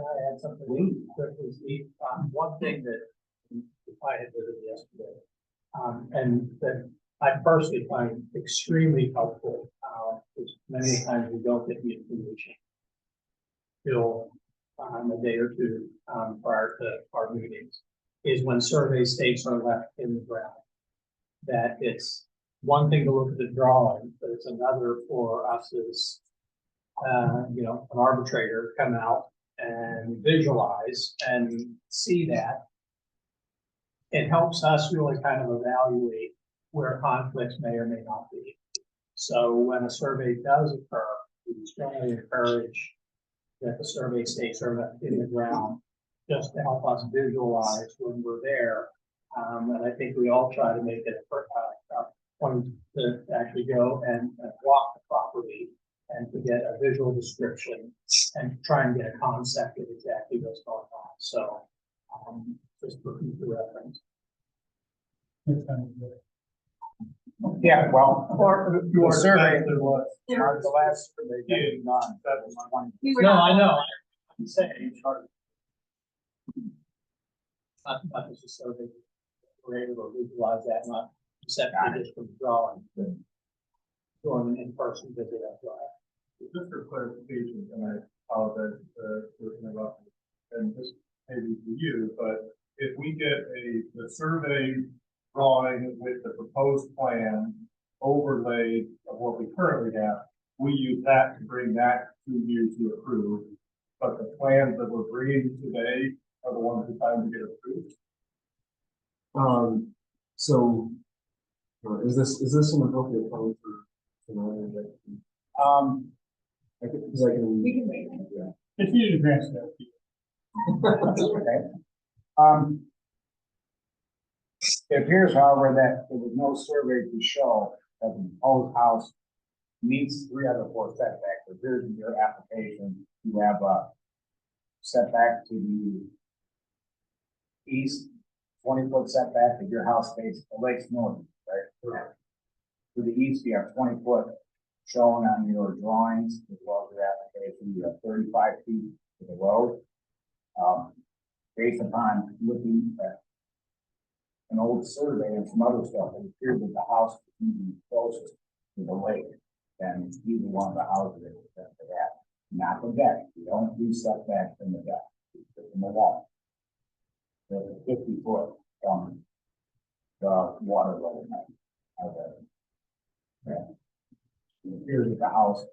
I add something quickly, Steve? One thing that I had visited yesterday, and that I personally find extremely helpful, because many times we don't get the information till a day or two prior to our meetings, is when survey stakes are left in the ground. That it's one thing to look at the drawing, but it's another for us as an arbitrator come out and visualize and see that. It helps us really kind of evaluate where conflicts may or may not be. So when a survey does occur, we strongly encourage that the survey stakes are left in the ground just to help us visualize when we're there. And I think we all try to make it a point to actually go and walk the property and to get a visual description and try and get a concept of exactly what's going on. So just for future reference. Yeah, well, Your survey was. the last survey that we done, that was my one. No, I know. I'm saying not just a survey. We're able to visualize that, not separate just from drawing, but doing an in-person visit as well. Just for clarification, and I apologize for interrupting, and this may be for you, but if we get the survey drawing with the proposed plan overlaid of what we currently have, we use that to bring that to you to approve. But the plans that we're bringing today are the ones we're trying to get approved. So is this an appropriate time for I think because I can. We can wait. Yeah. Continue to grant that. Okay. It appears, however, that there was no survey to show that the proposed house meets 3 out of 4 setbacks. It appears in your application, you have a setback to the east, 20-foot setback if your house faces the lakes north, right? Correct. To the east, you have 20 foot shown on your drawings as well as your application. You have 35 feet to the road. Based upon looking at an old survey and some other stuff, it appears that the house is even closest to the lake than either one of the houses except for that. Not the deck. You don't do setback from the deck. It's from the wall. There's a 50 foot from the water level. It appears that the house,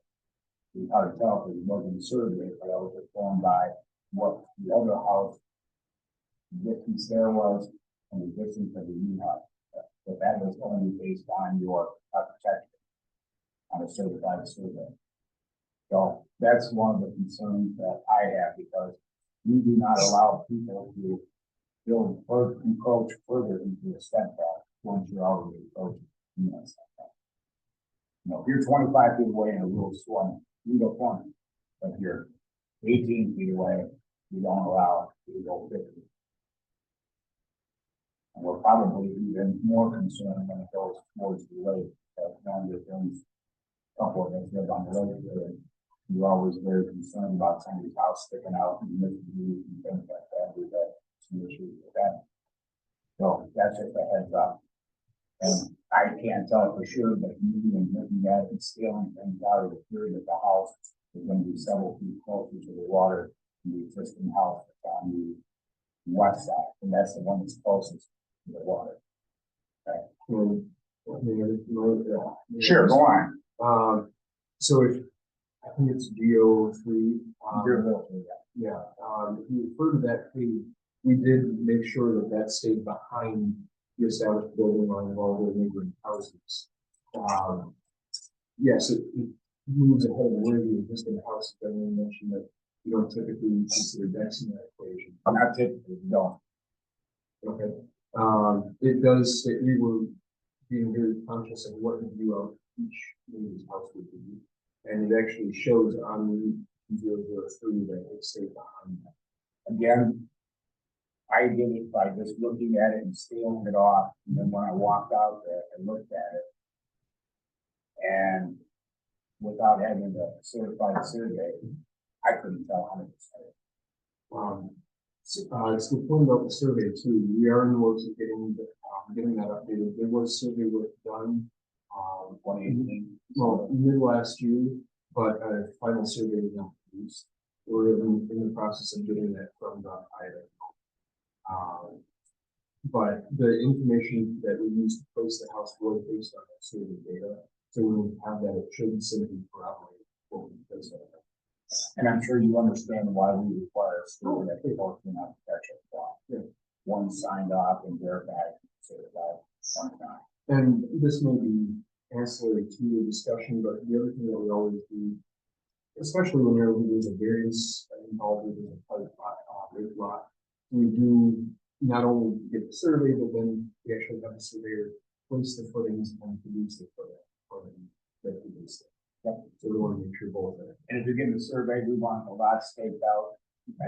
it's hard to tell if it wasn't surveyed, but it was informed by what the other house distance there was and the distance of the new house. But that was only based on your architecture on a certified survey. So that's one of the concerns that I have, because we do not allow people to build or encroach further into a setback once you're already approaching the setback. You know, if you're 25 feet away in a rule of 20, you go 20. But if you're 18 feet away, you don't allow you to go 50. And we're probably even more concerned when it goes towards the lake. That's one of the things, a couple of us live on the lake there. You're always very concerned about somebody's house sticking out and missing views and things like that. We've had some issues with that. So that's just a heads up. And I can't tell for sure, but maybe in looking at it and scaling things out of the period of the house is going to be several feet closer to the water than the existing house that's on the west side. And that's the one that's closest to the water. Okay. Sure, go on. So if I think it's GO3. Yeah. If you refer to that page, we did make sure that that stayed behind the established building line of all the neighboring houses. Yes, it moves ahead of where the existing house is. I mentioned that you don't typically consider decks in that equation. Not typically, no. Okay. It does state we were being very conscious of what the view of each neighbor's house would be. And it actually shows on the 003 that it stays behind that. Again, I did it by just looking at it and scaling it off. And then when I walked out there and looked at it, and without having the certified survey, I couldn't tell 100%. It's the point about the survey too, we are in the works of getting that updated, there was survey work done. 2018. Well, mid last year, but a final survey was not produced. We're in the process of getting that from the IDA. But the information that we used to place the house was based on that survey data, so when we have that, it should simply corroborate what we placed on it. And I'm sure you understand why we require a survey that they both in architecture. Yeah. One signed off and verified, certified, sometime. And this may be ancillary to the discussion, but the other thing that we always do, especially when there's a variance involved with a private lot, we do not only get the survey, but then we actually have the surveyor place the footings and produce the footing that we use. So we want to make sure both are. And if you're getting the survey, we want the lot staked out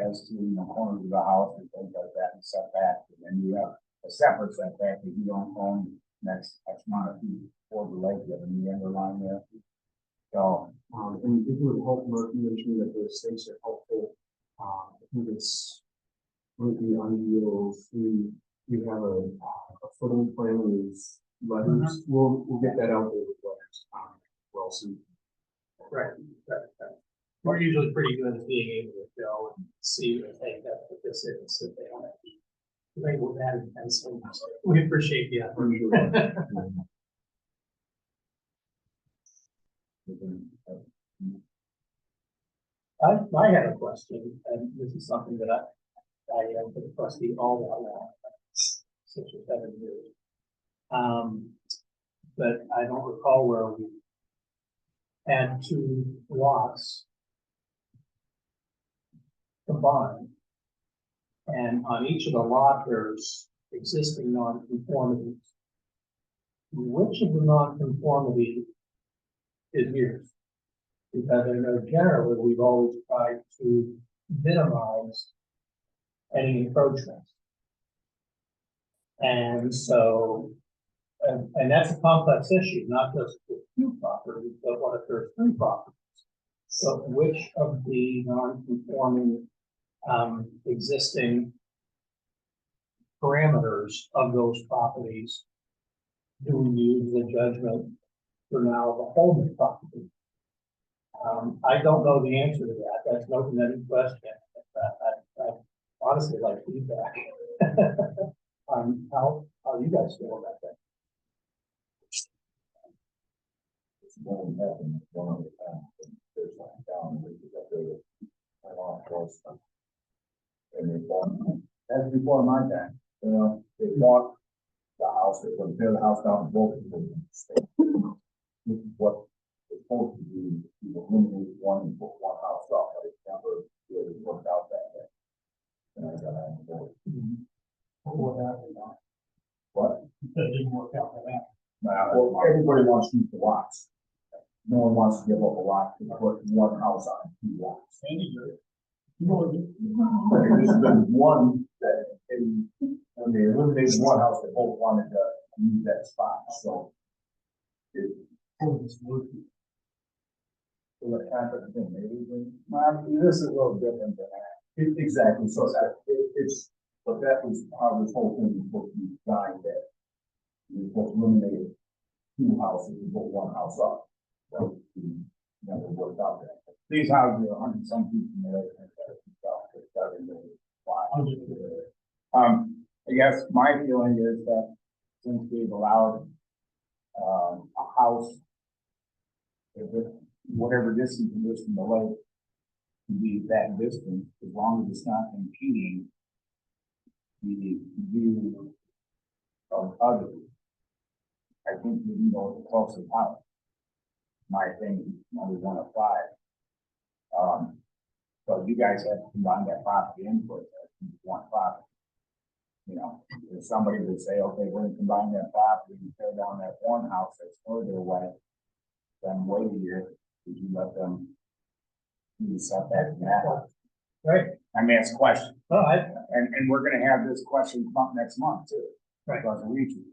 as to, corners of the house and things like that and setback. And then you have a separate setback if you don't own next X amount of feet for the lake, you have a new underline there. So, And it would help, Mark, you mentioned that the stakes are helpful. I think it's maybe on the 3, we have a footing plan with letters. We'll get that out there with letters. Well, so. Right. We're usually pretty good at being able to go and see and take that, but this is, if they want to label that, and so we appreciate the effort. For sure. I had a question, and this is something that I have been a trustee all that long, 6 or 7 years. But I don't recall where we had 2 lots combined. And on each of the lot, there's existing nonconformities. Which of the nonconformity is yours? Because I know generally we've always tried to minimize any encroachment. And so, and that's a complex issue, not just with 2 properties, but what if there's 3 properties? So which of the non-conforming existing parameters of those properties do we use the judgment for now the whole property? I don't know the answer to that. That's an open-ended question. I honestly like feedback. How you guys feel about that? it's more than happened, one of the times, there's like down, which is up there, I lost close. And they bought, that's before my time, they bought the house, they put the house down, both of them. This is what it's supposed to be, you eliminate one and put one house up, but it never really worked out that way. And I got on board. What happened? But, That didn't work out for that. well, everybody wants to use the lots. No one wants to give up a lot to put one house on 2 lots. There's been one that, when they eliminated one house, they both wanted to use that spot, so. What happened, this is a little different than that. Exactly, so that, it's, but that was how this whole thing was supposed to be designed that. You're supposed to eliminate 2 houses and put 1 house up. So, never worked out there. These houses are 100 some feet from there. I guess my feeling is that since we've allowed a house, if it, whatever distance it is from the lake, to be that distance, as long as it's not impeding the view of others, I think we can go with the closest house. My opinion, only 1 of 5. But you guys have to combine that property input as 1 property. You know, if somebody would say, okay, we're gonna combine that property and tear down that 1 house that's further away, then wait a year, did you let them use setback in that house? Right. I mean, it's a question. Well, And we're gonna have this question come up next month too. Right. Because we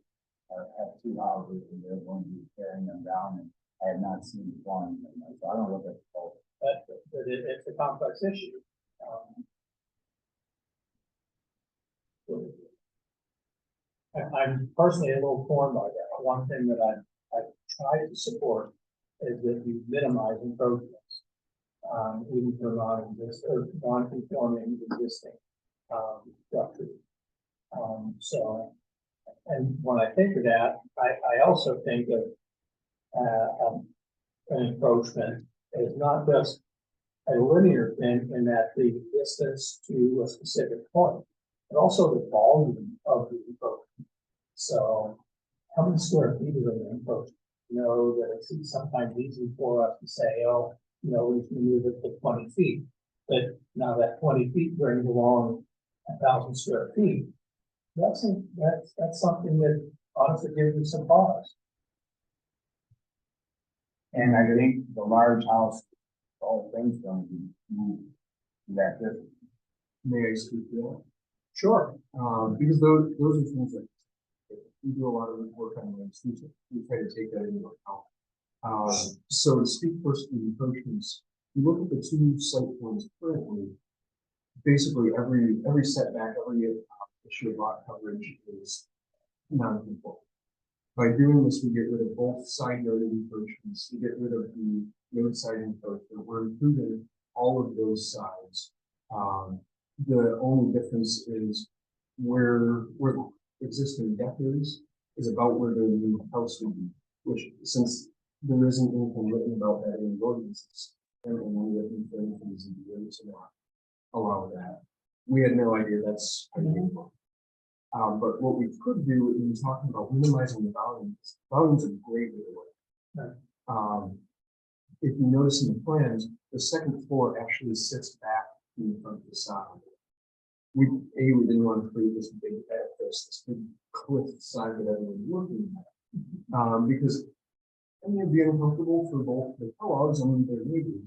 have 2 houses and they're going to be tearing them down, and I have not seen one, so I don't look at the whole. but it's a complex issue. I'm personally a little torn by that. One thing that I've tried to support is that you minimize encroachments. Even for non-conforming existing, structures. So, and when I think of that, I also think of, an encroachment as not just a linear thing in that the distance to a specific point, but also the volume of the encroachment. So how many square feet is an encroachment? You know, that it's sometimes easy for us to say, oh, you know, we can move it to 20 feet. But now that 20 feet brings along 1,000 square feet. That's something that honestly gives me some pause. And I think the large house, all things going to be moved to that distance. May I speak to that? Sure. Because those are things that we do a lot of work on those. We try to take that into account. So to speak first to the encroachments, you look at the two site plans currently, basically every setback, every issue of lot coverage is non-conforming. By doing this, we get rid of both side yard encroachments, we get rid of the roadside encroachment, we're including all of those sides. The only difference is where the existing deck is about where the new house would be, which since there isn't anything written about that in the ordinances, and we have been things to not allow that. We had no idea that's how you would work. But what we could do in talking about minimizing the volumes are great way to work. If you notice in the plans, the second floor actually sits back in the front facade. We didn't want to create this big edifice, this big cliff side that everyone's looking at. Because it would be uncomfortable for both the co-ops and their neighbors.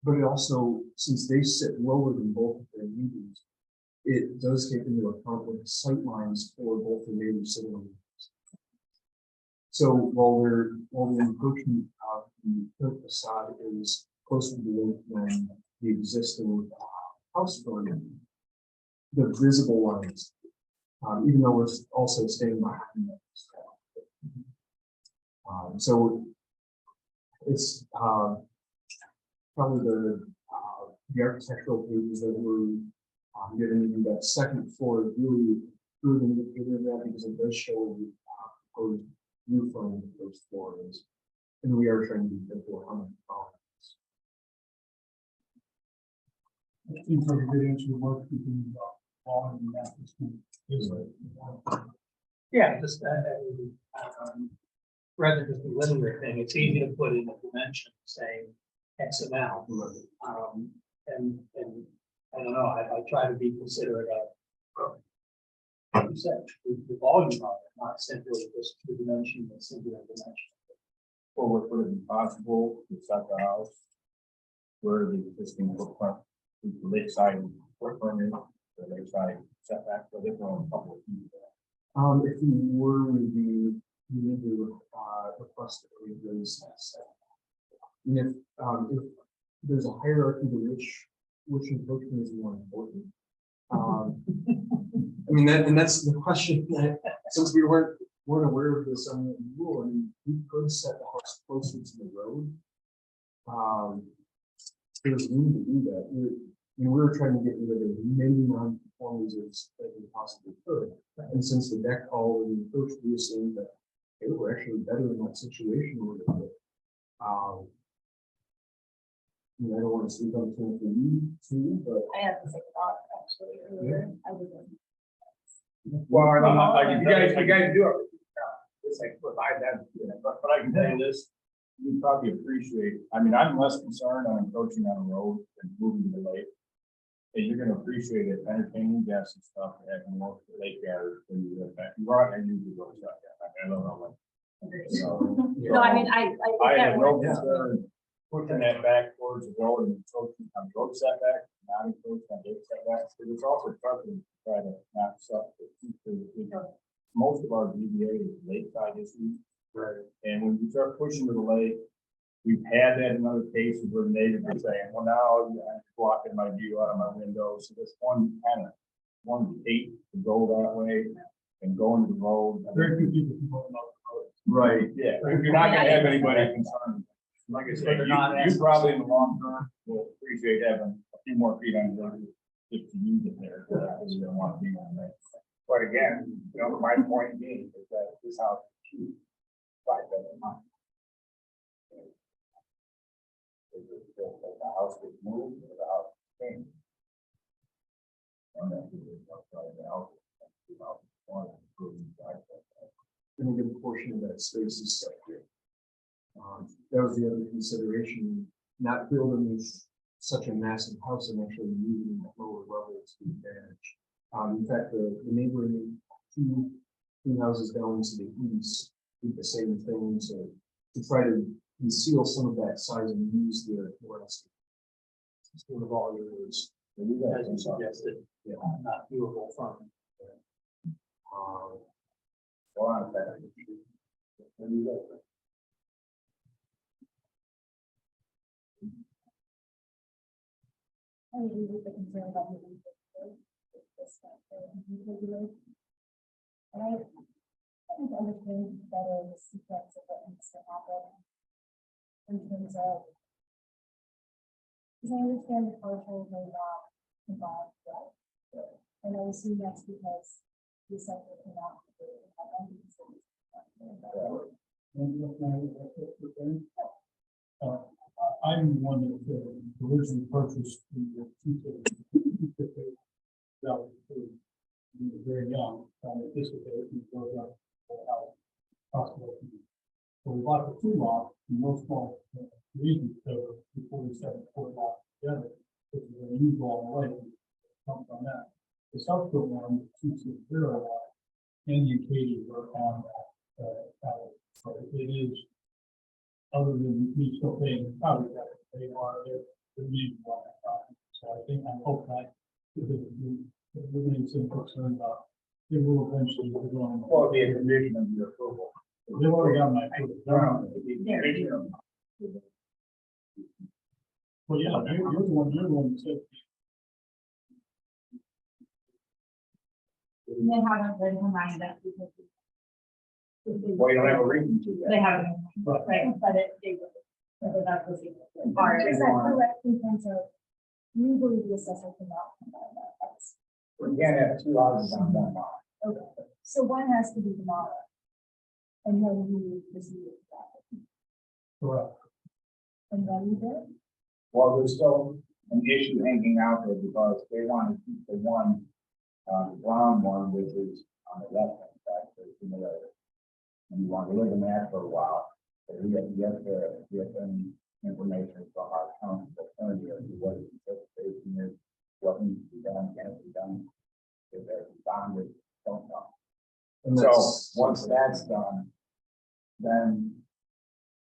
But it also, since they sit lower than both of their neighbors, it does take into account what the sight lines for both the neighbors sitting on the house. So while the encroachment of the front facade is closer to the lake than the existing house building, the visible lines, even though we're also staying behind that. So it's probably the architectural pages that were given you that second floor is really good indicator of that because it does show proposed roof on the first floor is, and we are trying to be careful how much It seems like a good answer to work between Paul and Matt. Yeah, just rather than just a linear thing, it's easy to put in a dimension saying X amount. And I don't know, I try to be considerate of, like you said, the volume of it, not simply just the dimension, but simply a dimension. Or would it be possible to set the house where the existing footprint, the lakeside footprint is, the lakeside setback, so they're going a couple of feet there. If you were you need to request a raise that. And if there's a hierarchy to which encroachment is more important. I mean that's the question that since we weren't aware of this rule, I mean we could set the house closer to the road. There's room to do that. We were trying to get rid of as many non-conformities as we possibly could. And since the deck already encroached, we assumed that they were actually better in that situation. I don't want to speak on things for you too, but I had the same thought actually earlier. I was Well, I mean, Well, you guys do it. It's like, provide that, but I can tell you this, you probably appreciate, I mean, I'm less concerned on encroaching on a road than moving to the lake. And you're gonna appreciate it, entertaining guests and stuff, having more lake gatherers when you live back. You are, and you go stuff, I don't know. So, No, I mean, I I get have no where- concern pushing that back towards the road and encroaching on road setback, not encroaching on lake setbacks, because it's also preferable to try to map stuff. Most of our DBA is lakeside issues. Right. And when you start pushing to the lake, we've had that in other cases where neighbors are saying, well, now I'm blocking my view out of my window. So this one hate to go that way. and go into the road. Very few people complain about the road. Right. Yeah, you're not gonna have anybody concerned. Like I said, you probably in the long term will appreciate having a few more feet on the road just to use it there. Because you don't want to be on there. But again, you know, my point being is that this house is huge. 5 bedroom house. The house was moved without change. And a good portion of that space is set here. That was the other consideration, not building such a massive house and actually moving the lower levels to advantage. In fact, the neighboring two houses down to the east did the same thing to try to conceal some of that size and use the rest. Sort of all yours. As you suggested, not viewable from. Go on, better. I agree with the concern about moving this regulation. And I think to understand better the sequence of what needs to happen in terms of, because I understand the partial may not involve that. And I assume that's because the sector cannot. I'm the one that originally purchased the that was we were very young, trying to anticipate and build up the house. Possible. So we bought the 2 lots, and no small reason to before we set the 4 lots together, which is unusual on the way. Come from that. The subsequent one, 260 lot, and Katie were on that. So it is, other than me still paying the property tax, they are the reason why. So I think, I hope that we're getting some concern about, it will eventually be going. Well, be a condition of your approval. They've already got my approval. Well, yeah, you're the one that said. They haven't read her mind that because. Well, you don't have a reason to They that. haven't, right, but they will. So that was the part. Is that correct in terms of, usually the assessor cannot combine that? That's- You can't have 2 houses on 1 lot. Okay, so one has to be demolished. And then you proceed with that. Correct. And then you did? Well, there's still an issue hanging out there because they want to keep the one, the brown one, which is on the left hand side, so it's in the other. And you want to live in that for a while, but we have any information from our council attorney as to what his interpretation is, what needs to be done, can't be done. If they're bonded, don't know. And So, that's, once that's done, then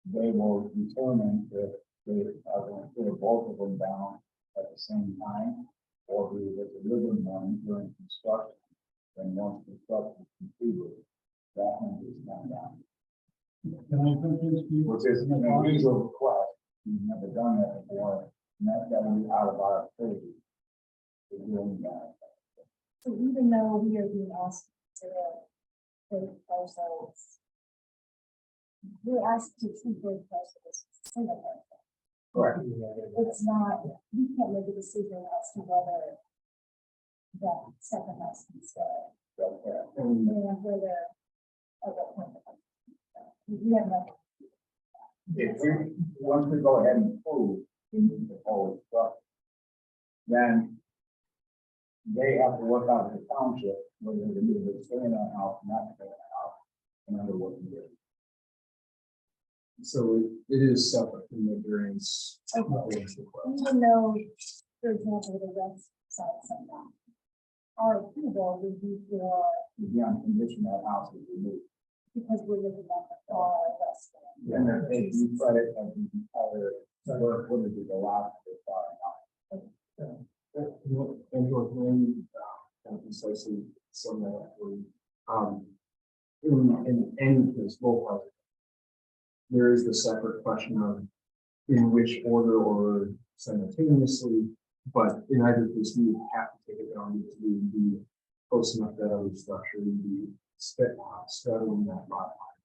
they will determine if they are going to put both of them down at the same time, or we will deliver one during construction. Then once construction is completed, that one is done down. Can I come to you? Which is an unusual request, we've never done that before, and that will be out of our ability. To do that. So even though we are being asked to take ourselves, we're asked to treat both parcels as single parcel. Correct. It's not, we can't make a decision as to whether that second house can stay. and And whether, at what point. We have no. If we, once we go ahead and approve the whole stuff, then they have to work out the township, whether they're going to stay in that house, not stay in that house, and under what conditions. so it is separate from the variance. Okay. Even though, for example, the west side setback, our approval would be for, If you're on condition that house is removed, because we're looking at the far west. then they're taking you credit of the entire square footage of the lot they're buying out. And your plan, kind of precisely sum that up for you. In any case, both houses. There is the separate question of in which order or simultaneously, but in either case, we would have to take it down to the close enough that other structure would be straddling that lot line.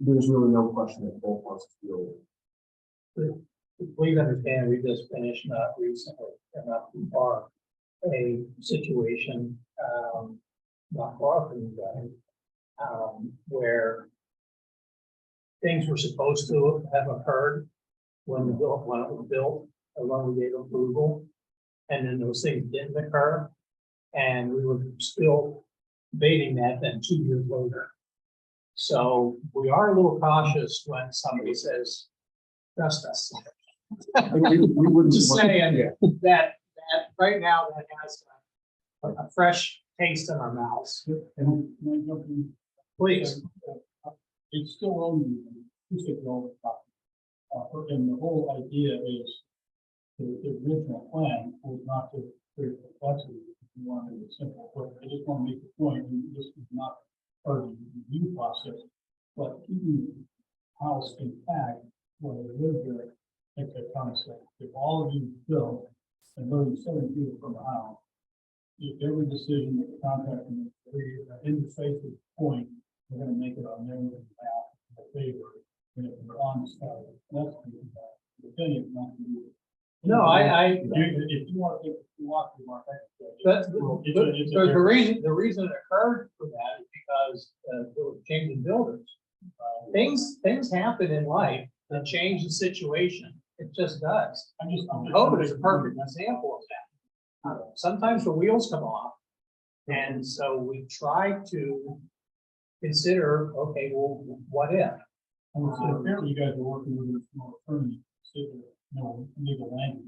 There's really no question that both houses will. Please understand, we just finished not recently, and not too far, a situation, not far from you guys, where things were supposed to have occurred when it was built, or when we gave approval, and then those things didn't occur, and we were still debating that then 2 years later. So we are a little cautious when somebody says, trust us. We wouldn't. Just saying Yeah. that right now that has a fresh taste in our mouths. Please. It's still only, you said all the time. And the whole idea is, the original plan was not to create complexity. We wanted it simple, but I just want to make the point, and this is not part of the review process, but keeping the house intact when they live there, makes a ton of sense. If all of you built and living 7 feet from the house, if every decision that the contractor makes, in the face of the point, we're gonna make it on their behalf, in favor, and if we're on the side, that's the opinion, not the. No, If you want to take a walk, Mark, That's, it's the reason it occurred for that is because there was change in builders. Things happen in life that change the situation. It just does. COVID is a perfect example of that. Sometimes the wheels come off. And so we try to consider, okay, well, what if? Apparently you guys are working with a small attorney, legal language.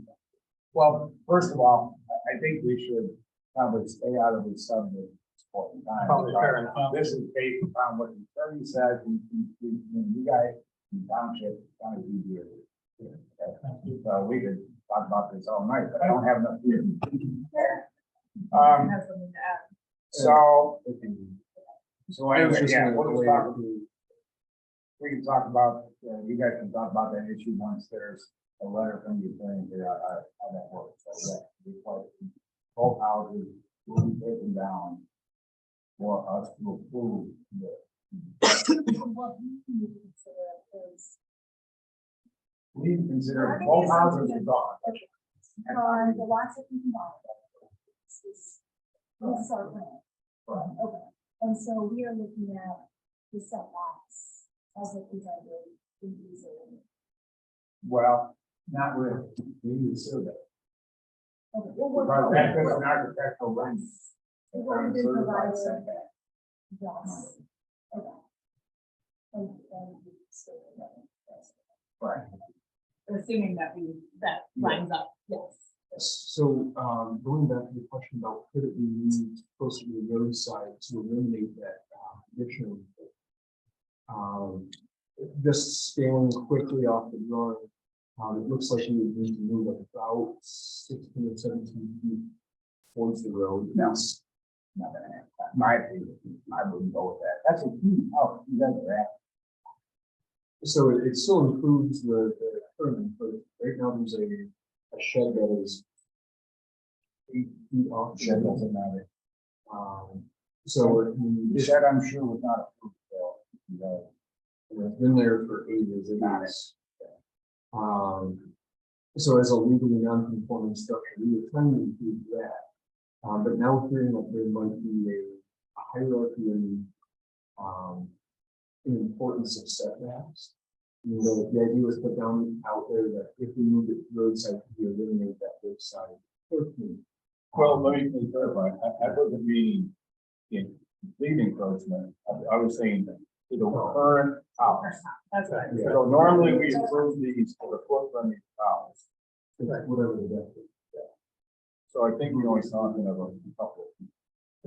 Well, first of all, I think we should probably stay out of the subject. at this point in time. Probably fair enough. This is based upon what the attorney said, and you guys, in township, kind of easier. So we could talk about this all night, but I don't have enough here. Have something to add. So I was anyway, just yeah, gonna we'll go just talk, into- we can talk about, you guys can talk about that issue once there's a letter from the attorney here, how that works. So that we quite, both houses will be taken down for us to approve the. What we need to consider is, We consider both houses are gone. the lots that we combined. This is our plan. Okay, and so we are looking at the setbacks as a presented in these areas. Well, not really, we need a survey. Okay, well, we're. Because that's just an architectural rendering. We've already been Certified provided. setback. Yes. Okay. And we still have that, yes. Right. Assuming that that lines up, yes. So, going back to the question about could it be moved closer to the roadside to eliminate that additional. Just scaling quickly off the drawing, it looks like you would need to move it about 16 or 17 feet towards the road. No. Not gonna happen. My opinion, I wouldn't go with that. That's a huge house. You guys are at. So it still includes the current, but right now there's a shed that is 8 feet off. That doesn't matter. So The shed, I'm sure, was not approved, so, you know, it's been there for 8 years. It is. So as a legally non-conforming structure, we were trying to include that. But now hearing that there might be a hierarchy in importance of setbacks. You know, the idea was put down out there that if we move it roadside, we eliminate that roadside. Well, let me clarify, I wasn't meaning in complete encroachment, I was saying to the current house. That's right. Yeah. So normally we approve these for the footprint of the house, Whatever the depth is. so I think we're only talking about a couple. I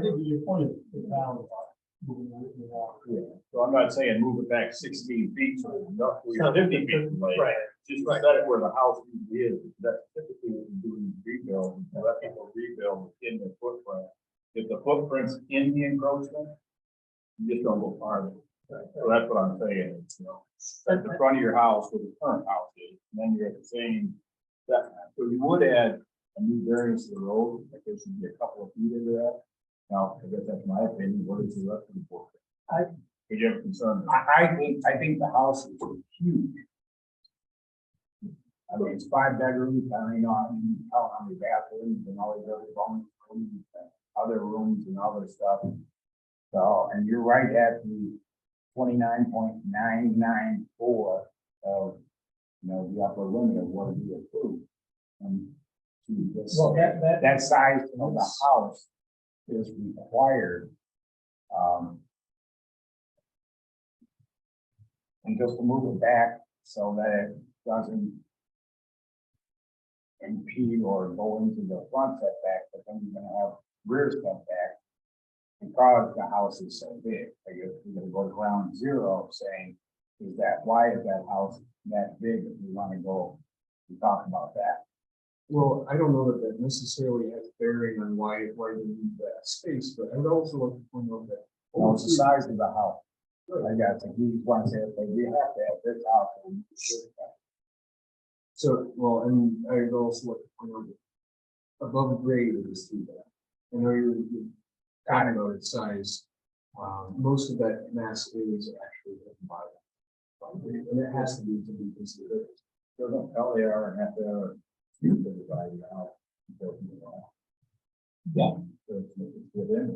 think your point is valid about moving the water. Yeah. So I'm not saying move it back 16 feet, so it's not So 50 feet away. Right. Just set it where the house usually is, that's typically what we do in rebuild, and let people rebuild in the footprint. If the footprint's in the encroachment, you just don't go farther. So that's what I'm saying, you know, at the front of your house where the current house is, and then you're at the same setback. So you would add a new variance to the road, like there should be a couple of feet into that. Now, I guess that's my opinion, what is the rest of the board? Did you have a concern? I think the house is huge. I mean, it's 5 bedrooms, I mean, I mean, how many bathrooms and all these other rooms, and other rooms and other stuff. So, and you're right at the 29.994 of, the upper limit of what we approved. And to this, Well, that, that size of the house is required. And just to move it back so that it doesn't impede or go into the front setback, but then you're gonna have rear setback because the house is so big. I guess we're gonna go to ground zero saying, why is that house that big if we wanna go and talk about that? Well, I don't know that that necessarily has bearing on why they need that space, but I would also like to point out that. Well, it's the size of the house. I got to, he wants to say, okay, we have to have this house. And we should have. So, well, and I would also like to point out that above grade is the, I know you're talking about its size. Most of that mass is actually written by grade, and it has to be considered. There's no LAR and FAR. Divide it out. Yeah. So it's within.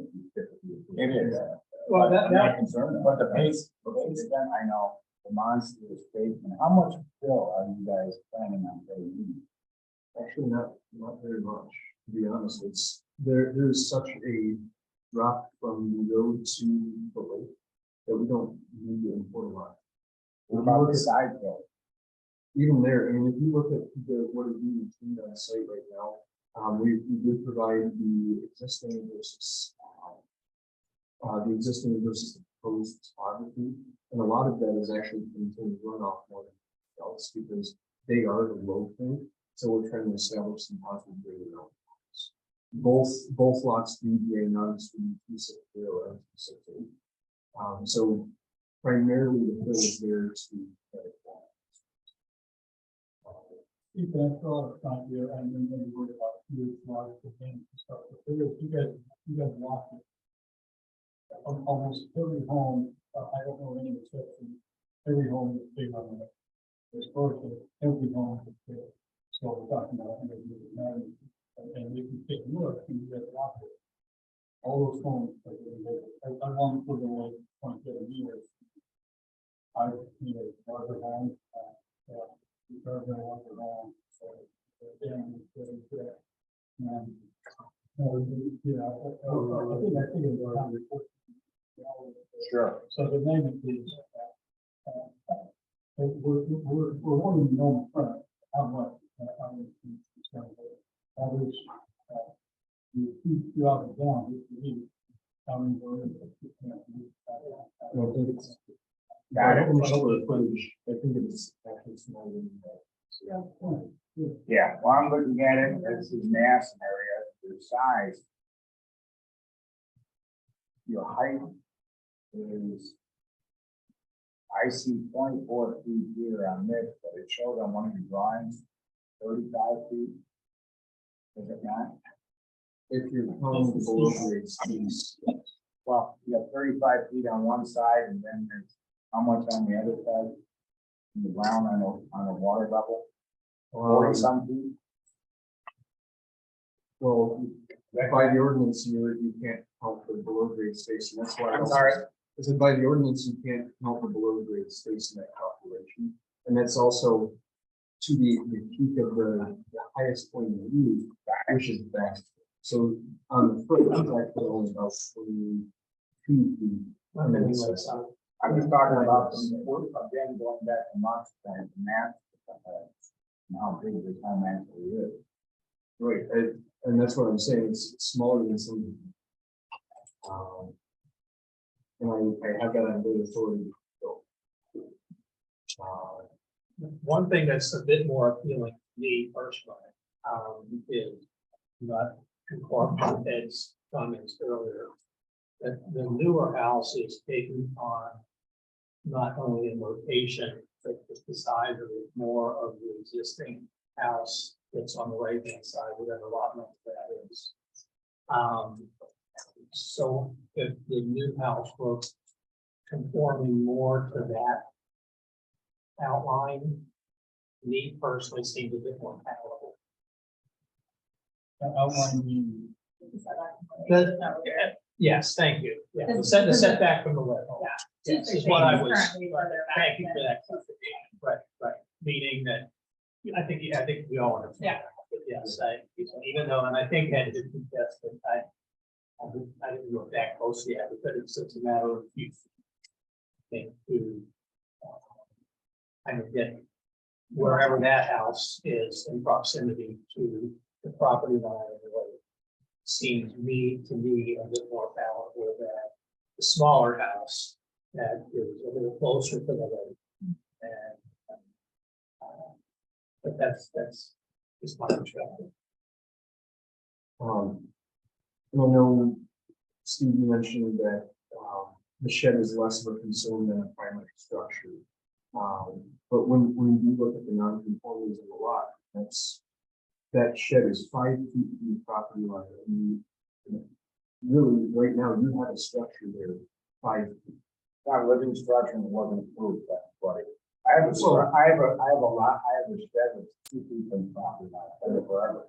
It is. well, I'm not that, concerned, but the pace, then I know, the monster is basement, how much fill are you guys planning on paying? Actually, not very much, to be honest. There's such a drop from the road to the lake that we don't need to import a lot. What about the side fill? Even there, I mean, if you look at what is being between on site right now, we did provide the existing versus the proposed topography, and a lot of that is actually contained runoff more than else because they are the low point. So we're trying to establish some positive grading outcomes. Both lots do drain on to 260 and 268. So primarily the fill is there to You can throw a front here and then maybe worry about huge large things and stuff. But there is, you guys walk it. Almost every home, I don't know any exception, every home is big on it. Historically, every home is big. So we're talking about 100 years, and if you take a look, you guys walk it. All those homes, like, I want to put away 27 years. I, larger homes, because they want to wrong, so the family is getting sick. And, I think it's around the 14. Sure. So the name is, we're wanting to know front, how much, it's going to be. That is, you out and down, I mean, I think it's. Got it. I think it's actually smaller than that. Yeah, well, I'm looking at it, this is mass area, the size. Your height is, I see 24 feet here on this, but it showed on one of your drawings, 35 feet. Is it not? If you're calling the below grade space, Well, you have 35 feet on one side and then there's how much on the other side? In the ground on a water level, 40 some feet? well, by the ordinance, you can't count for below grade space, and that's why. I'm sorry. I said by the ordinance, you can't count for below grade space in that calculation, and that's also to the peak of the highest point of view, which is back. So on the foot, it's actually only about 22 feet. And then it's I'm just talking about, again, going back to Mark's point, the math, and how big this home actually is. Right, and that's what I'm saying, it's smaller than some. And I have that on the authority. one thing that's a bit more appealing to me personally, is not conform to Ed's comments earlier. That the newer house is taking on not only in location, but just the size of it, more of the existing house that's on the right-hand side, whatever lot number that is. So if the new house was conforming more to that outline, me personally seems a bit more palatable. That outline means Yes, thank you. Yeah, the Because- the setback from the wet home. Yeah. Yes, is what I was, Currently further back thank you than- for that clarification. Right, meaning that, I think we all understand. Yeah. that, but yes, even though, and I think Ed did contest that I didn't look that closely at it, but it's a matter of you think to kind of get wherever that house is in proximity to the property line of the road. Seems to me a bit more palatable than the smaller house that is a little closer to the road. And, but that's just my perspective. And I know Steve mentioned that, the shed is less of a concern than a primary structure. But when you look at the non-conformities of the lot, that shed is 5 feet from the property line. And really, right now, you have a structure there, 5 feet. Not a living structure and it wasn't approved, that's why. I have a shed that's 2 feet from the property line, I've had it forever.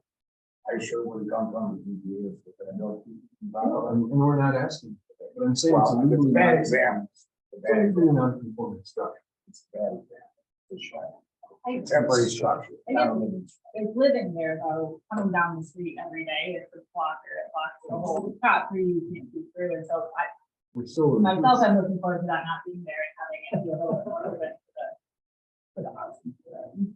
I sure wouldn't come from the DPS, but I know. And we're not asking for that, but I'm saying it's a Well, it's a legally bad non- example. It's a it's a bad legally example. non-conforming structure. It's a bad example. It's a shed. I- Temporary structure. I not a guess living structure. It's living there though, coming down the street every day, it's a blocker, it blocks the whole property, you can't see further, so We're still. myself, I'm looking forward to that not being there and having it be a little bit more open for the house.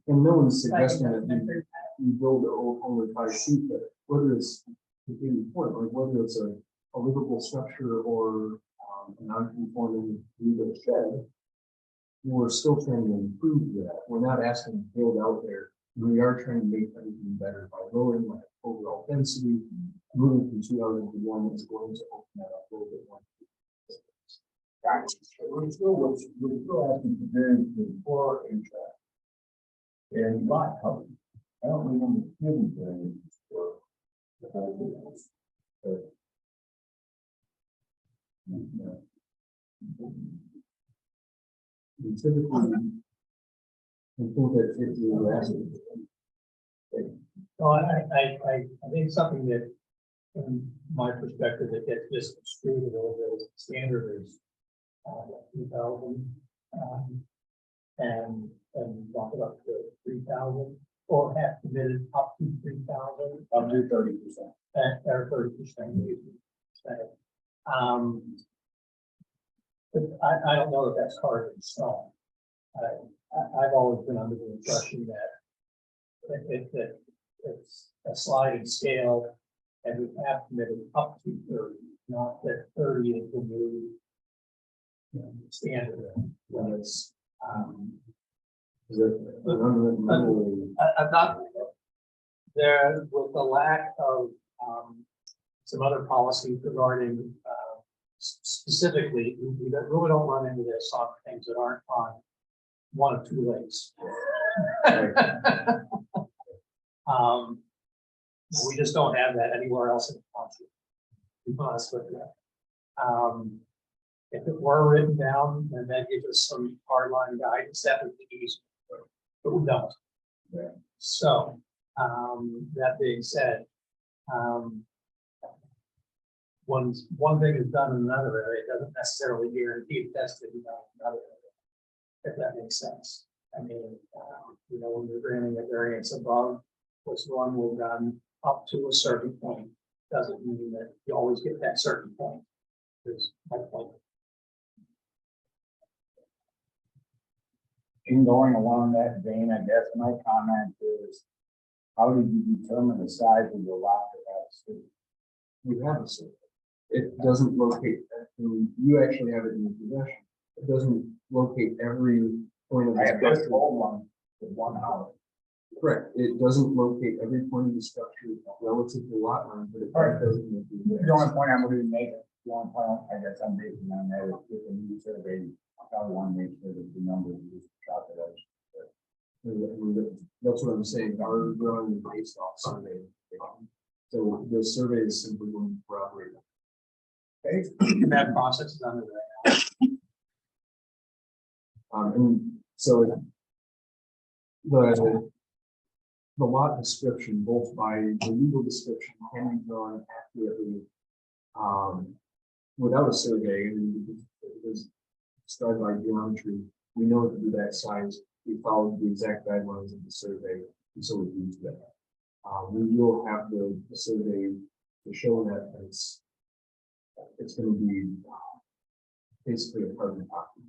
And no one's So I think suggesting that's that an improvement. you build only 5 feet, but whether it's, to the point, like whether it's a livable structure or a non-conforming legal shed, we're still trying to improve that. We're not asking to build out there. We are trying to make everything better by lowering my overall density, moving from 2 houses to one that's going to open that up a little bit more. We're still asking for variance for HVAC. And lot coverage. I don't remember giving variance for. And typically, I think that if you were asking, So I think something that, from my perspective, that gets misconstrued a little bit, is the standard is 2,000, and bump it up to 3,000, or have committed up to 3,000. Up to 30%. Or 30%. But I don't know if that's carved in stone. I've always been under the impression that it's a sliding scale, and we have committed up to 30, not that 30 is the new standard when it's, is it an unwritten rule? I'm not, there, with the lack of, some other policies regarding, specifically, we really don't run into this on things that aren't on one of 2 lakes. We just don't have that anywhere else in the country. To be honest with you. If it were written down, then that gives us some hardline guidance that would be easy, but we don't. So, that being said, one thing is done in another area, it doesn't necessarily guarantee that's to be done in another area. If that makes sense. I mean, when you're granting a variance above what's normally done up to a certain point, doesn't mean that you always get that certain point. Is my point. In going along that vein, I guess my comment is, how did you determine the size of the lot that has? We have a survey. It doesn't locate, you actually have it in your possession. It doesn't locate every point of the I have this structure. old one with one house. Correct. It doesn't locate every point of the structure relative to lot line, but it Right. doesn't. make it- The only point I'm going to make, the only point I guess I'm making on that is with the new survey, I probably want to make sure that the numbers use calculation. That's what I'm saying, our drawing is based off survey. So the survey is simply going to corroborate. And that process is under that. And so the lot description, both by the legal description, can be drawn accurately without a survey, and it was started by geometry. We know it to be that size. We followed the exact guidelines of the survey, and so we used that. We will have the survey to show that it's going to be basically a carbon copy.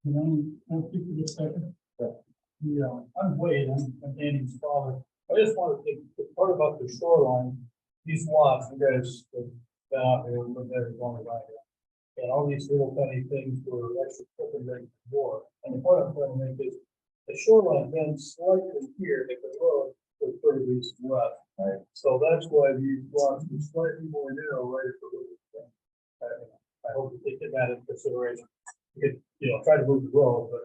Can I speak for just a second? Yeah, I'm Wade, I'm Danny's father. I just wanted to, the part about the shoreline, these lots, you guys have been out there, looked at it long ago. And all these little tiny things were actually open right before. And the point I'm trying to make is, the shoreline bends slightly here, if the road was 30 degrees west. Right. So that's why these lots are slightly more narrow right at the road. I hope you take that into consideration. You could, try to move the road, but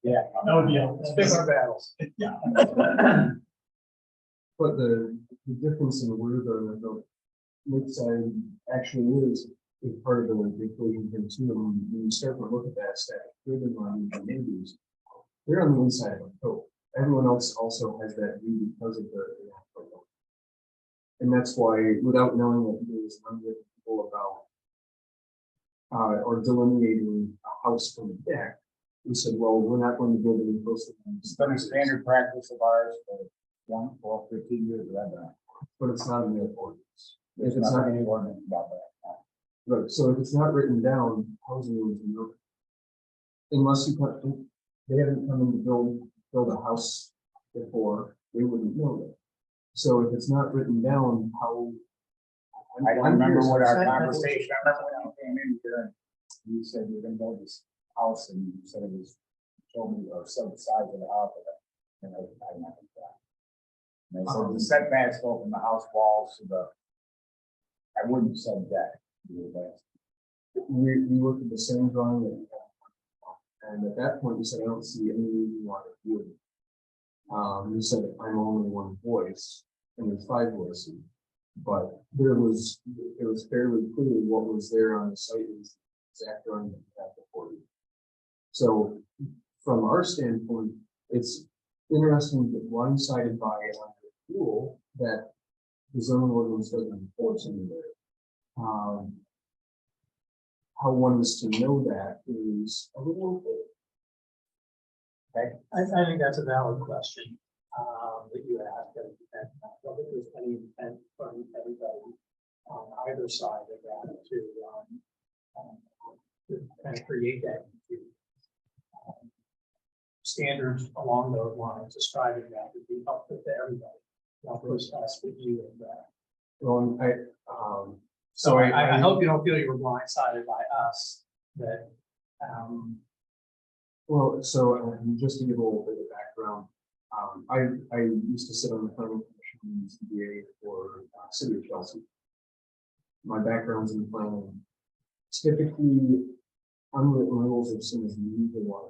Yeah. that would be Let's pick our battles. Yeah. But the difference in where the lakeside actually is part of the equation here too. And when you start to look at that static driven line in the neighbors, they're on the inside of a coat. Everyone else also has that view because of the and that's why, without knowing that there was unwritten rule about or delineating a house from a deck, we said, well, we're not going to build any closer. It's been a standard practice of ours for 15 years, But it's not in their ordinance. there's If it's not not, any ordinance about that. right, so if it's not written down, housing is no. Unless you put, they haven't come in to build a house before, they wouldn't know that. So if it's not written down, how? I don't remember what our I- conversation, I remember when you came in here and you said you were gonna build this house and you said it was, told me or said the size of the house. And I remember that. And I said the setbacks go from the house walls to the, I wouldn't have said that. We looked at the same drawing that you had. And at that point, you said, I don't see any reason why it would. You said, I'm only one voice, and there's 5 voices. But it was fairly clear what was there on the site is exact drawing that you had before you. So from our standpoint, it's interesting that blindsided by a rule that the zoning ordinance doesn't enforce in there. How one is to know that is a little bit. I think that's a valid question, that you asked, and I don't think there's any intent from everybody on either side of that to kind of create that standards along those lines, describing that would be helpful to everybody, not just us, but you and that. Well, So I hope you don't feel you were blindsided by us, that, well, so just to give a little bit of background, I used to sit on the planning commission in CBA for City of Chelsea. My background's in planning. Typically, unwritten rules are seen as legal law.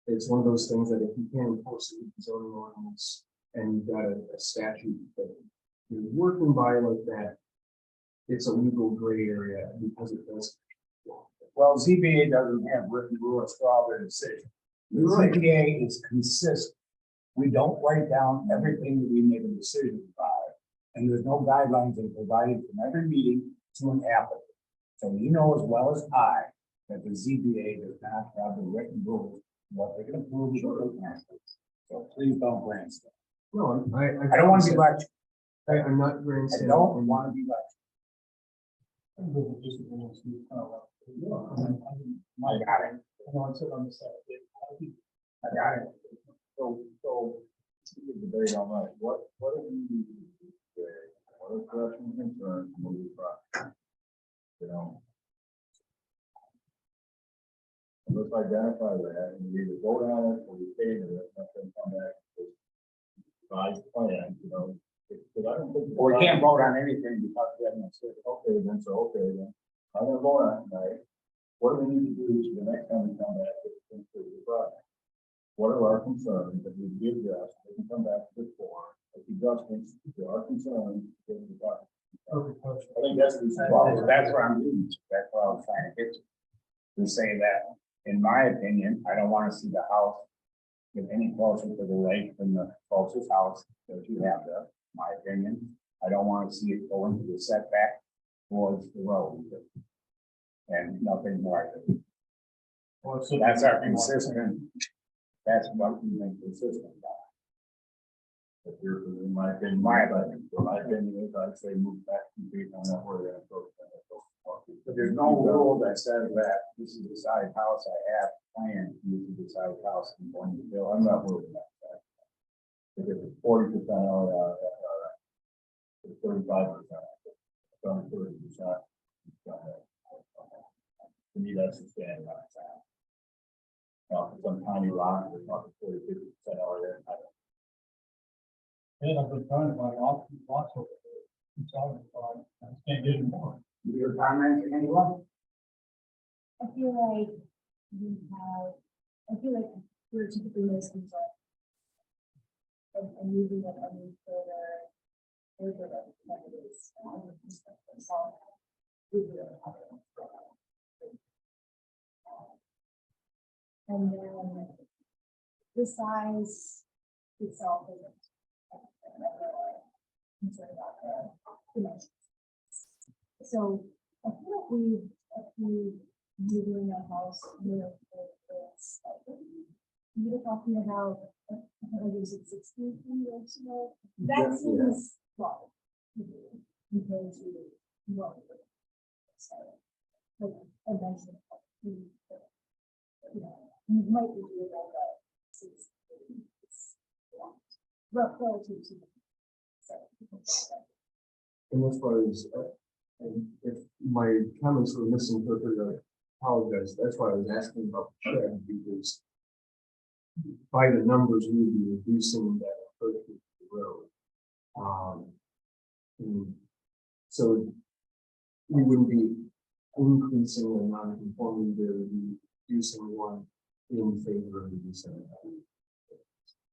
It's one of those things that if you can't enforce it with the zoning ordinance and you've got a statute that you're working by like that, it's a legal gray area because it does. Well, ZBA doesn't have written rules for all their decisions. The ZBA is consistent. We don't write down everything that we make a decision by, and there's no guidelines that are provided from every meeting to an applicant. So you know as well as I that the ZBA does not have the written rules, what they can approve. So please don't grandstand. No, I don't want to be lectured. I'm not I grandstanding. don't want to be lectured. I got it. I got it. So, the debate on that, what do you say? What is question concern from the project? Let's identify that and we either vote on it or we table it, and then come back with revised plan, because I don't think. We can't vote on anything because we haven't said, Okay, then. I'm gonna vote on it tonight. What do we need to do so the next time we come back to the project? What are our concerns that we give us, we can come back to the floor, if the adjustments to our concerns, give the project. Perfect question. I think that's the. Well, that's where I'm doing, that's where I was trying to get to. To say that, in my opinion, I don't wanna see the house get any closer to the lake than the closest house that you have there, my opinion. I don't wanna see it go into the setback towards the road. And nothing more. Well, so That's our consistent, that's what we make consistent about. If you're, in my opinion, is I'd say move back to the on that where they're going. But there's no rule that says that this is the size house I have planned, this is the size house I'm going to build. I'm not worried about that. If it's 40%, it's 35%, it's only 30%. To me, that's the standard on that. Now, for some tiny lot, we're talking 40-50% area. And I've been trying to buy lots over there. I'm sorry, I can't get any more. Your comments, anyone? I feel like we're typically most concerned. And moving it any further than it is. And then the size itself isn't. I'm not concerned about the dimensions. So I feel like if we moving a house near it's you're talking about, I think it was 16 years ago. That seems wrong. Compared to what. Like eventually, you might be doing all that. It's relative to. And as far as, and if my comments were misinterpreted, I apologize. That's why I was asking about the shed, because by the numbers, we would be reducing that approach to the road. And so we wouldn't be increasing or non-conforming, we would be reducing one in favor of reducing.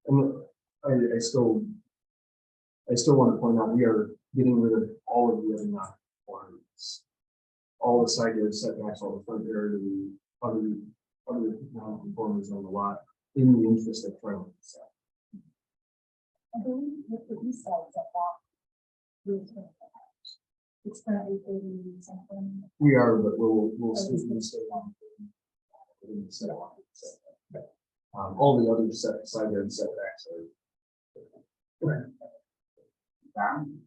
And I still want to point out, we are getting rid of all of the other non-conformities. All the side yard setbacks, all the front area, the other non-conformities on the lot, in the interest of trying to sell. I believe with the east side setback, it's currently 30 something. We are, but we'll stay on. All the other side yard setbacks are. Tom?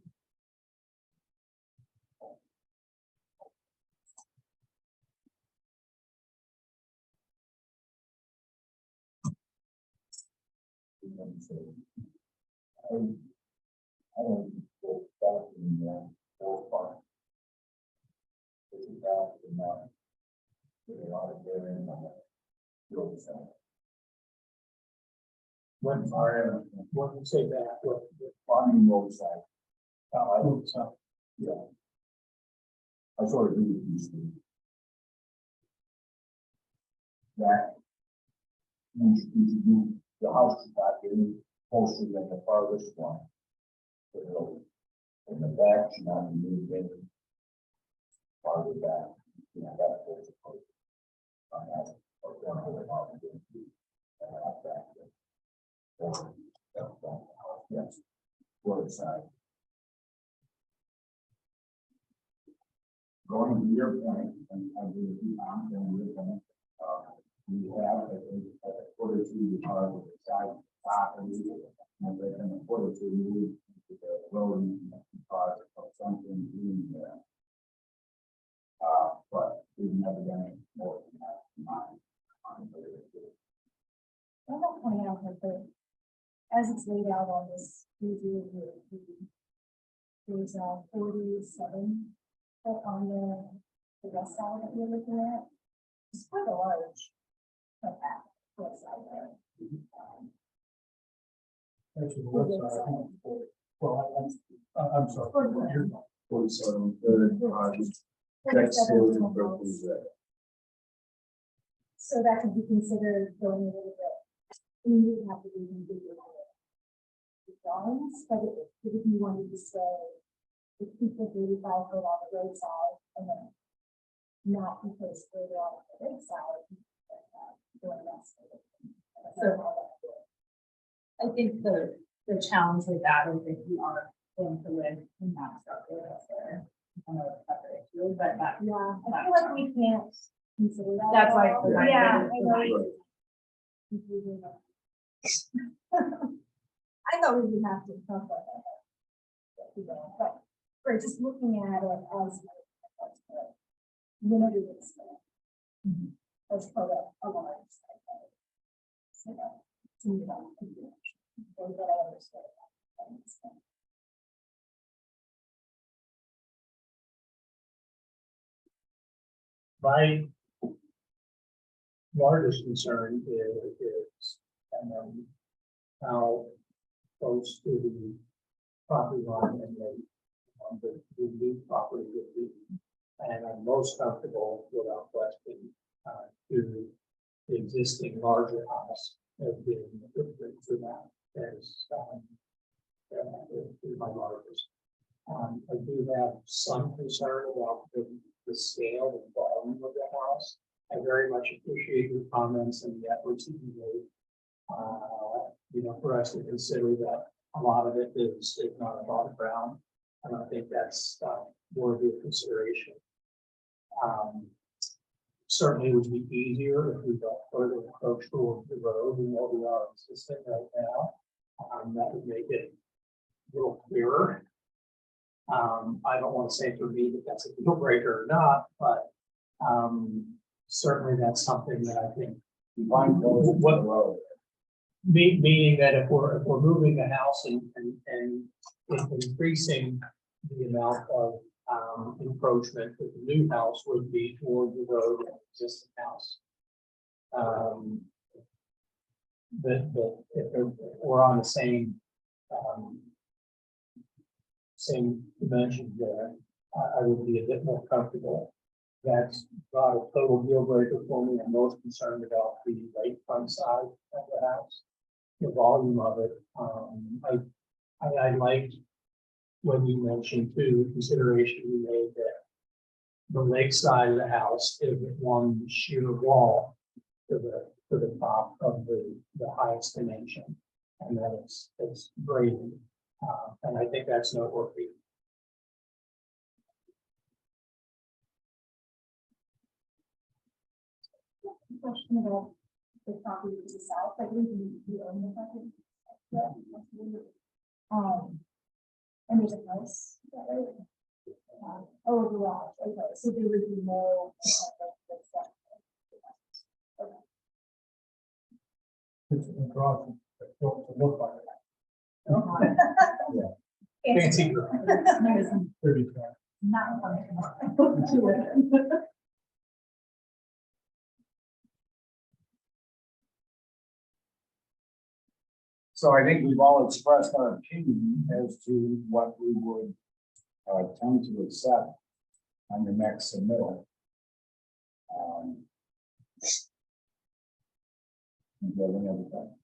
I don't go back in the ballpark. This is back in with a lot of variance on that. Field side. When you say that, what, Farming roadside. I don't, so, yeah. I sort of agree with you, Steve. That we should move the house should not be closer than the farthest one. The road. And the back should not be moved in farther back. You know, that's what's supposed to. On that, or one whole lot of it. And out back. Or, yes, roadside. Going to your point, and I agree with you, I'm going to your point, we have a quarter to the part of the side, and then a quarter to move to the road because of something being there. But we've never done it more than that in mind. I want to point out that as it's laid out on this review, there's 47 foot on the west side that you're looking at. It's quite a large setback west side there. Actually, the website, I think, well, I'm sorry. 41. 47, That's still in Seven Berkeley's, homes. So that could be considered going a little bit, we would have to do some bigger drawings, but if you wanted to say, if people 35 foot on the roadside, and then not because further on the roadside, going west. I think the challenge with that is if you are going to live in that structure, that's there. I know it's separate issue, but that. Yeah, I feel like we can't consider that. That's why at all. it's designed Yeah, for I know. Confusing. I thought we would have to talk about that. But we don't. But we're just looking at it as limited extent. As part of a large site. So that, to me, that would be, or that I understand. That makes sense. My largest concern is how close to the property line and the new property would be. And I'm most comfortable without question to the existing larger house as being the footprint for that is my largest. I do have some concern about the scale and volume of the house. I very much appreciate your comments and the efforts that you made. For us to consider that a lot of it is not above ground. And I think that's worthy of consideration. Certainly it would be easier if we got further approach toward the road than what we are existing right now. That would make it a little clearer. I don't want to say for me that that's a deal breaker or not, but certainly that's something that I think. Define those in the road. Meaning that if we're moving the house and increasing the amount of encroachment that the new house would be toward the road and existing house. But if we're on the same dimension there, I would be a bit more comfortable. That's not a total deal breaker for me. I'm most concerned about the right front side of the house, the volume of it. I liked when you mentioned too, the consideration you made that the lake side of the house is one sheer wall to the top of the highest dimension, and that it's graded, and I think that's noteworthy. Question about the property to the south, I believe we own the property. Yeah. And there's a house, is that right? Oh, a garage, okay, so there would be no. Okay. It's a garage, that don't look like it. Fancy girl. There's 30 not functional. So I think we've all expressed our opinion as to what we would tend to accept on the next submittal. Do you have any other thoughts?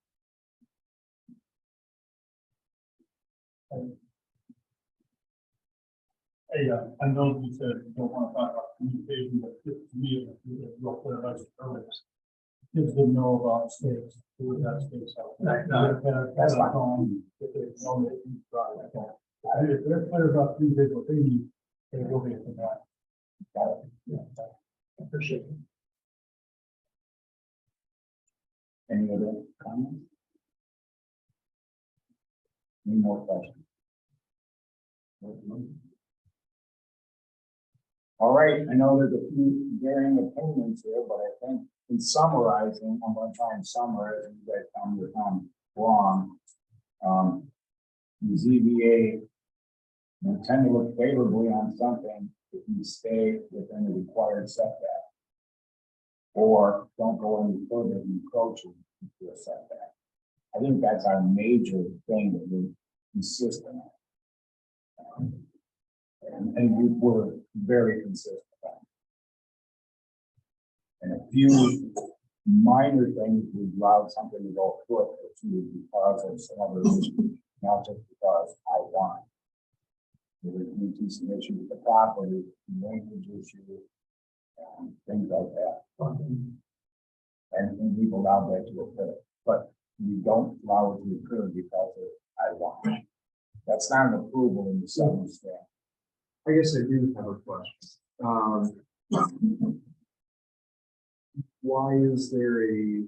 I know you said you don't want to talk about communication, but to me, it's real clear about the earliest. Kids didn't know about space, who would have space out. Right, That's fine. If they know they can drive, I don't. If they're clear about the individual things, they will be for that. I appreciate it. Any other comments? Any more questions? All right, I know there's a few varying opinions here, but I think in summarizing, I'm going to try and summarize, and you guys tell me if I'm wrong. The ZBA will tend to look favorably on something if you stay within the required setback, or don't go any further than encroaching into a setback. I think that's our major thing that we're consistent on. And we were very consistent on And a few minor things, we allowed something to go foot or two because of some other issues, not just because I want. There was some issues with the property, language issue, and things like that. And we've allowed that to occur, but we don't allow it to occur because of I want. That's not an approval in the circumstance. I guess I do have a question. Why is there a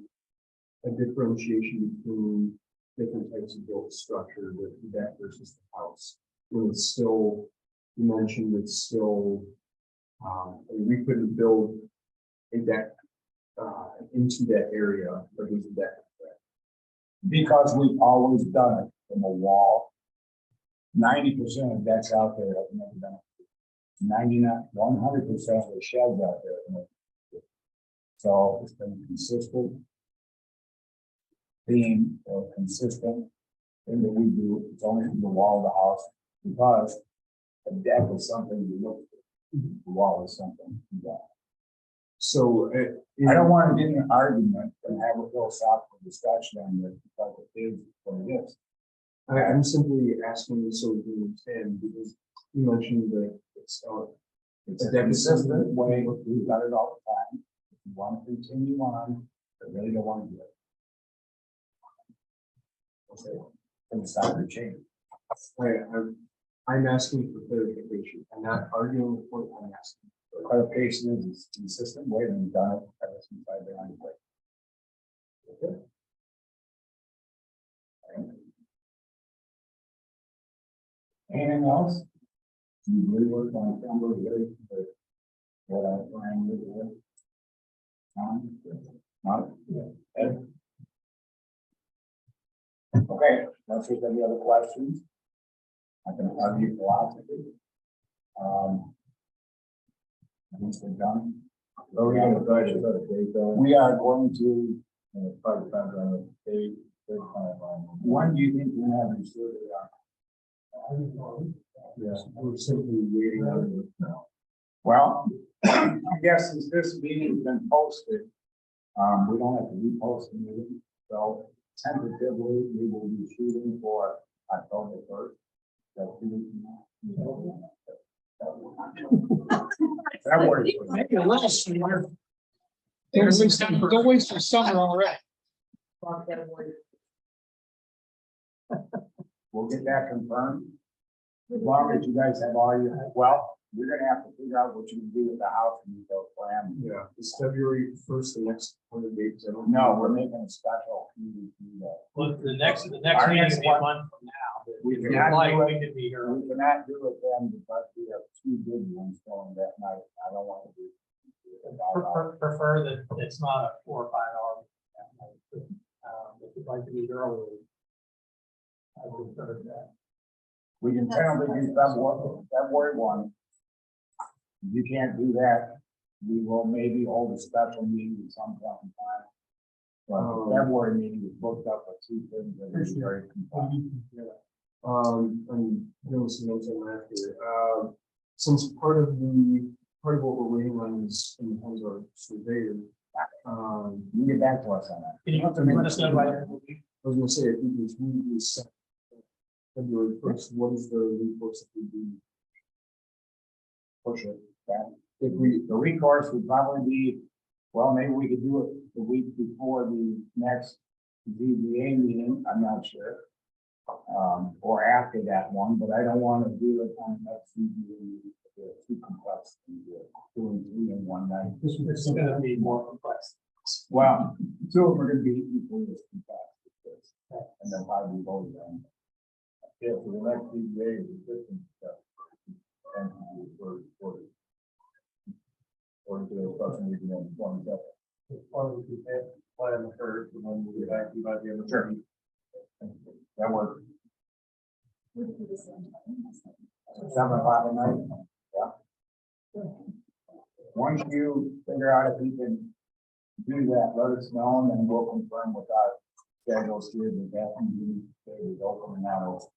differentiation between different types of built structure, the deck versus the house? When it's still, you mentioned it's still, we couldn't build a deck into that area, or there's a deck. Because we've always done it from a wall. 90% of decks out there have never done it. 99, 100% of the sheds out there have never done it. So it's been a consistent theme or consistent thing that we do. It's only from the wall of the house because a deck is something you look for. The wall is something you got. So I don't want to get in an argument and have a philosophical discussion on this because it is what it is. I'm simply asking so we can understand, because you mentioned that it's It's a consistent way, we've got it all the time. If you want to continue on, I really don't want to do it. Okay, it's not going to change. I'm asking for clarification. I'm not arguing the point. I'm asking. Clarification is a consistent way that we've done it ever since I've been on the way. Okay. Anything else? You really work on camera, really, but what I'm trying to do. Not? Ed? Okay, unless there's any other questions. I can argue philosophy. I think we're done. Oh, we have a budget, but We are going to, probably depends on the date, timeline. when do you think we're gonna have a survey on? Yes, we're simply waiting on it now. Well, I guess since this meeting's been posted, we don't have to repost the meeting, so tentatively, we will be shooting for October 1st. That works. Make it a little sooner. Don't waste your summer already. We'll get that confirmed. As long as you guys have all your, well, you're gonna have to figure out what you can do with the house and detail plan. Yeah, it's February 1st, the next 100 days. I don't No, we're making a special meeting to do that. Well, the next Our meeting next is a one- month from now. but We if cannot you'd like, do it. we could be here. We cannot do it then because we have two big ones going that night. I don't want to do. Prefer that it's not a 4 or 5 hour. If you'd like to meet earlier. I would prefer that. We can tentatively do February 1. If you can't do that, we will maybe hold a special meeting at some point in time. But the February meeting is booked up with two things that are very compliant. I'm doing some notes on that here. Since part of what we're waiting on is in terms of surveyor. You get back to us on that. Can you let us know by? I was gonna say, I think it's really set February 1st. What is the recourse that we do? Push it back. If we, The recourse would probably be, well, maybe we could do it the week before the next ZBA meeting, I'm not sure. Or after that one, but I don't want to do it on the next ZBA meeting. It's too complex to do it, doing 3 in one night. This is gonna be more complex. Well, 2 of them are going to be equally as complex as this, and then probably vote on. Yeah, so the next CBA is the system stuff. And for or to the question we can on the 22nd. Why don't we plan the first and then we'll get back to you by the end of the Sure. week. That works. We could do the same thing. 7 o'clock at night. Yeah. Once you figure out if you can do that, let us know, and then we'll confirm with our schedules here that that can be is open and not open.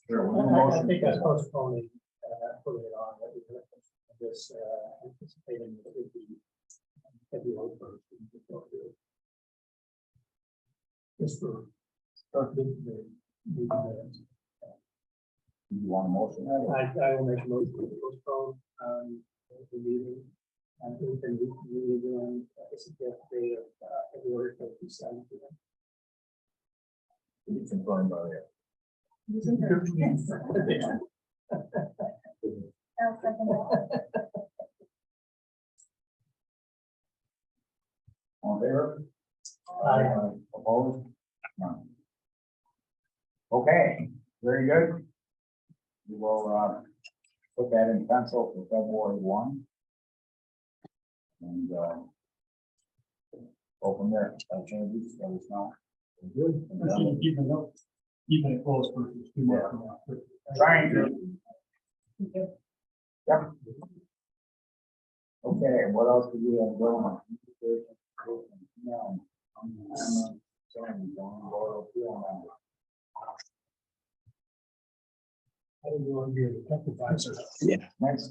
Sure, we'll do a I motion. think that's postponing, putting it on, that we're just, anticipating that it would be February first. Just for, Do you want a motion? I will make a motion to postpone, the meeting. And we can really do on, I suggest date of, February 27th. It's confirmed by the. I'll second that. All in favor? Aye. Opposed? None. Okay, very good. We will, put that in pencil for February 1. And, go from there. Changes, let us know. Good. Keeping it close versus too much. Trying to. Yep. Okay, what else do we have going on? No. I don't want to be a tech advisor. Next.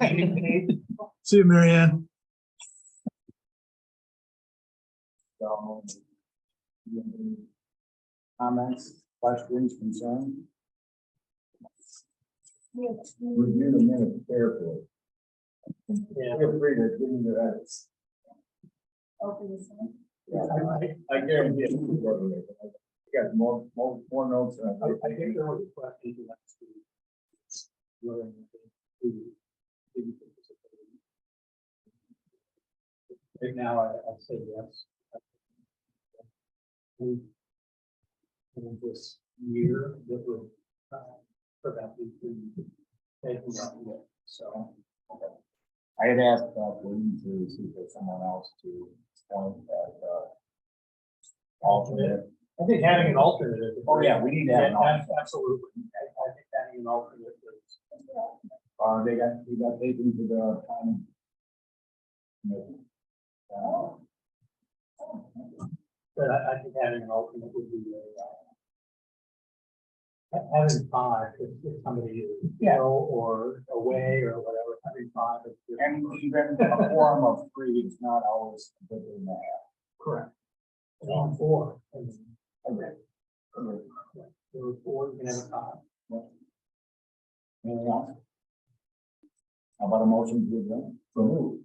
See you, Mary Ann. So, comments, questions, concerns? Review the minutes carefully. Yeah. Feel free to give me your edits. Open this one. I guarantee it. You got more notes than I think there was a question you asked me. Whether right now, I say yes. In this year, that would prevent me from taking that yet, so. I had asked, Gordon to see if there's someone else to point at, alternate. I think having an alternate. Oh, yeah, we need to have an alternate. Absolutely. I think having an alternate is. We got taken to the planning committee. But I think having an alternate would be having five, if somebody is ill or away or whatever, having five. And even a quorum of 3 is not always a good thing to have. Correct. And four. And Okay. there were four, you can have a five. Anything else? How about a motion to adjourn? So move.